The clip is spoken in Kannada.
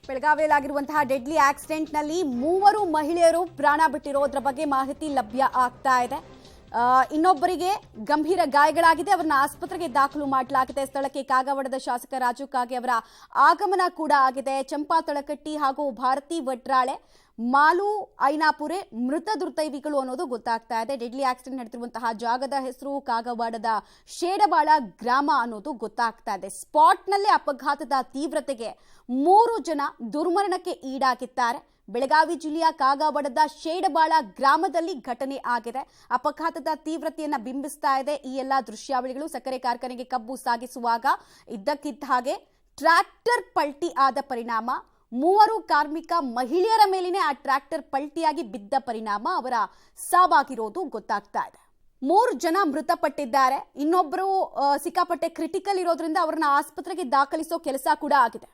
ಬೆಳಗಾವಿಯಲ್ಲಾಗಿರುವಂತಹ ಡೆಡ್ಲಿ ಆಕ್ಸಿಡೆಂಟ್ನಲ್ಲಿ 3 ಮಹಿಳೆಯರು ಪ್ರಾಣ ಬಿಟ್ಟಿರೋದ್ರ ಬಗ್ಗೆ ಮಾಹಿತಿ ಲಭ್ಯ ಆಗ್ತಾ ಇದೆ. ಇನ್ನೊಬ್ಬರಿಗೆ ಗಂಭೀರ ಗಾಯಗಳಾಗಿದೆ. ಅವರನ್ನ ಆಸ್ಪತ್ರೆಗೆ ದಾಖಲು ಮಾಡಲಾಗಿದೆ. ಸ್ಥಳಕ್ಕೆ ಕಾಗವಾಡದ ಶಾಸಕ ರಾಜು ಕಾಗೆ ಅವರ ಆಗಮನ ಕೂಡ ಆಗಿದೆ. ಚಂಪಾ ತಳಕಟ್ಟಿ ಹಾಗೂ ಭಾರತಿ ವಡ್ರಾಳೆ, ಮಾಲು ಐನಾಪುರೆ ಮೃತ ದುರ್ದೈವಿಗಳು ಅನ್ನೋದು ಗೊತ್ತಾಗ್ತಾ ಇದೆ. ಡೆಡ್ಲಿ ಆಕ್ಸಿಡೆಂಟ್ ನಡೆದಿರುವಂತಹ ಜಾಗದ ಹೆಸರು ಕಾಗವಾಡದ ಶೇಡಬಾಳ ಗ್ರಾಮ ಅನ್ನೋದು ಗೊತ್ತಾಗ್ತಾ ಇದೆ. ಸ್ಪಾಟ್ನಲ್ಲೇ ಅಪಘಾತದ ತೀವ್ರತೆಗೆ 3 ಜನ ದುರ್ಮರಣಕ್ಕೆ ಈಡಾಗಿದ್ದಾರೆ. ಬೆಳಗಾವಿ ಜಿಲ್ಲೆಯ ಕಾಗವಾಡದ ಶೇಡಬಾಳ ಗ್ರಾಮದಲ್ಲಿ ಘಟನೆ ಆಗಿದೆ. ಅಪಘಾತದ ತೀವ್ರತೆಯನ್ನ ಬಿಂಬಿಸ್ತಾ ಇದೆ ಈ ಎಲ್ಲಾ ದೃಶ್ಯಾವಳಿಗಳು. ಸಕ್ಕರೆ ಕಾರ್ಖಾನೆಗೆ ಕಬ್ಬು ಸಾಗಿಸುವಾಗ ಇದ್ದಕ್ಕಿದ್ದ ಹಾಗೆ ಟ್ರ್ಯಾಕ್ಟರ್ ಪಲ್ಟಿ ಆದ ಪರಿಣಾಮ 3 ಕಾರ್ಮಿಕ ಮಹಿಳೆಯರ ಮೇಲಿನ ಆ ಟ್ರ್ಯಾಕ್ಟರ್ ಪಲ್ಟಿಯಾಗಿ ಬಿದ್ದ ಪರಿಣಾಮ ಅವರ ಸಾವಾಗಿರೋದು ಗೊತ್ತಾಗ್ತಾ ಇದೆ. 3 ಜನ ಮೃತಪಟ್ಟಿದ್ದಾರೆ. ಇನ್ನೊಬ್ಬರು ಸಿಕ್ಕಾಪಟ್ಟೆ ಕ್ರಿಟಿಕಲ್ ಇರೋದ್ರಿಂದ ಅವರನ್ನ ಆಸ್ಪತ್ರೆಗೆ ದಾಖಲಿಸೋ ಕೆಲಸ ಕೂಡ ಆಗಿದೆ.